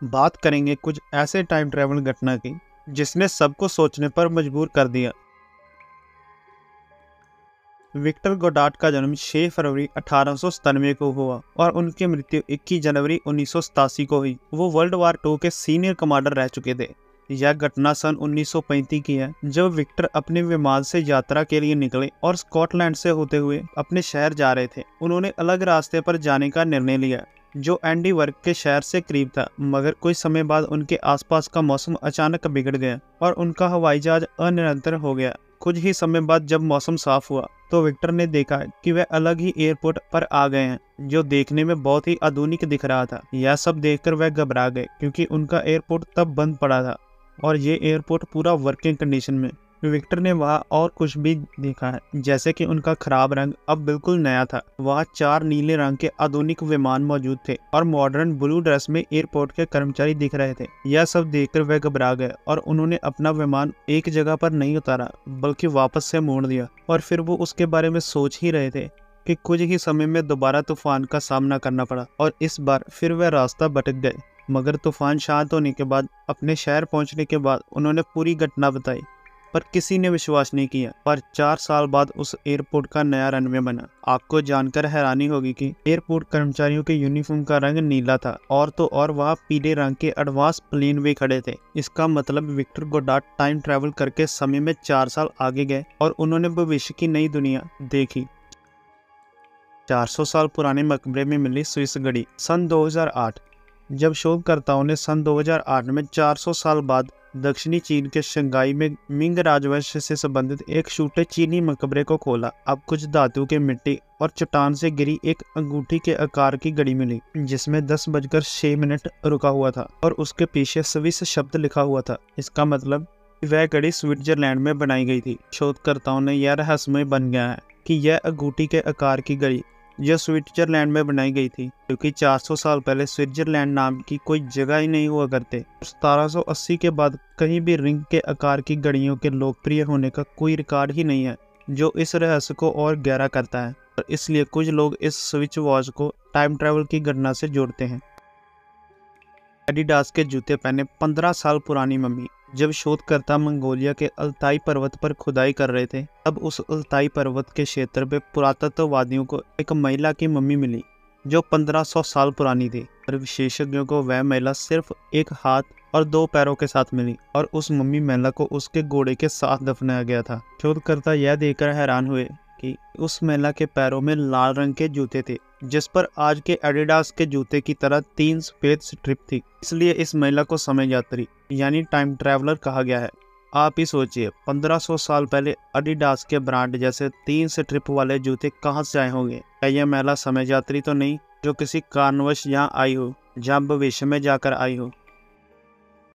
बात करेंगे कुछ ऐसे टाइम ट्रैवल घटना की जिसने सबको सोचने पर मजबूर कर दिया। विक्टर गोडार्ट का जन्म 6 फरवरी 1897 को हुआ और उनकी मृत्यु 21 जनवरी 1987 को हुई। वो वर्ल्ड वार 2 के सीनियर कमांडर रह चुके थे। यह घटना सन 1935 की है, जब विक्टर अपने विमान से यात्रा के लिए निकले और स्कॉटलैंड से होते हुए अपने शहर जा रहे थे। उन्होंने अलग रास्ते पर जाने का निर्णय लिया जो एडिनबर्ग के शहर से करीब था, मगर कुछ समय बाद उनके आसपास का मौसम अचानक बिगड़ गया और उनका हवाई जहाज अनिरंतर हो गया। कुछ ही समय बाद जब मौसम साफ हुआ तो विक्टर ने देखा कि वह अलग ही एयरपोर्ट पर आ गए हैं, जो देखने में बहुत ही आधुनिक दिख रहा था। यह सब देखकर वह घबरा गए क्योंकि उनका एयरपोर्ट तब बंद पड़ा था और ये एयरपोर्ट पूरा वर्किंग कंडीशन में। विक्टर ने वहाँ और कुछ भी देखा है, जैसे कि उनका खराब रंग अब बिल्कुल नया था। वहाँ 4 नीले रंग के आधुनिक विमान मौजूद थे और मॉडर्न ब्लू ड्रेस में एयरपोर्ट के कर्मचारी दिख रहे थे। यह सब देखकर वह घबरा गए और उन्होंने अपना विमान एक जगह पर नहीं उतारा बल्कि वापस से मोड़ दिया। और फिर वो उसके बारे में सोच ही रहे थे कि कुछ ही समय में दोबारा तूफान का सामना करना पड़ा और इस बार फिर वह रास्ता भटक गए। मगर तूफान शांत होने के बाद अपने शहर पहुंचने के बाद उन्होंने पूरी घटना बताई, पर किसी ने विश्वास नहीं किया। पर 4 साल बाद उस एयरपोर्ट का नया रनवे बना। आपको जानकर हैरानी होगी कि एयरपोर्ट कर्मचारियों के यूनिफॉर्म का रंग नीला था और तो और वहाँ पीले रंग के एडवांस प्लेन भी खड़े थे। इसका मतलब विक्टर गोडार्ट टाइम ट्रैवल करके समय में 4 साल आगे गए और उन्होंने भविष्य की नई दुनिया देखी। 400 साल पुराने मकबरे में मिली स्विस घड़ी। सन 2008 जब शोधकर्ताओं ने सन 2008 में 400 साल बाद दक्षिणी चीन के शंघाई में मिंग राजवंश से संबंधित एक छोटे चीनी मकबरे को खोला। अब कुछ धातु के मिट्टी और चट्टान से गिरी एक अंगूठी के आकार की घड़ी मिली, जिसमें 10:06 रुका हुआ था और उसके पीछे स्विस शब्द लिखा हुआ था। इसका मतलब वह घड़ी स्विट्जरलैंड में बनाई गई थी। शोधकर्ताओं ने यह रहस्यमय बन गया है कि यह अंगूठी के आकार की घड़ी यह स्विट्जरलैंड में बनाई गई थी, क्योंकि 400 साल पहले स्विट्जरलैंड नाम की कोई जगह ही नहीं हुआ करते। 1780 के बाद कहीं भी रिंग के आकार की घड़ियों के लोकप्रिय होने का कोई रिकॉर्ड ही नहीं है, जो इस रहस्य को और गहरा करता है। और इसलिए कुछ लोग इस स्विच वॉच को टाइम ट्रैवल की घटना से जोड़ते हैं। एडिडास के जूते पहने 15 साल पुरानी मम्मी। जब शोधकर्ता मंगोलिया के अल्ताई पर्वत पर खुदाई कर रहे थे, तब उस अल्ताई पर्वत के क्षेत्र में पुरातत्ववादियों को एक महिला की मम्मी मिली जो 1500 साल पुरानी थी। और विशेषज्ञों को वह महिला सिर्फ एक हाथ और 2 पैरों के साथ मिली और उस मम्मी महिला को उसके घोड़े के साथ दफनाया गया था। शोधकर्ता यह देखकर हैरान हुए कि उस महिला के पैरों में लाल रंग के जूते थे, जिस पर आज के एडिडास के जूते की तरह 3 सफेद स्ट्रिप थी। इसलिए इस महिला को समय यात्री यानी टाइम ट्रैवलर कहा गया है। आप ही सोचिए, 1500 साल पहले एडिडास के ब्रांड जैसे 3 स्ट्रिप वाले जूते कहाँ से आए होंगे? क्या यह महिला समय यात्री तो नहीं, जो किसी कारणवश यहाँ आई हो, जहाँ भविष्य में जाकर आई हो?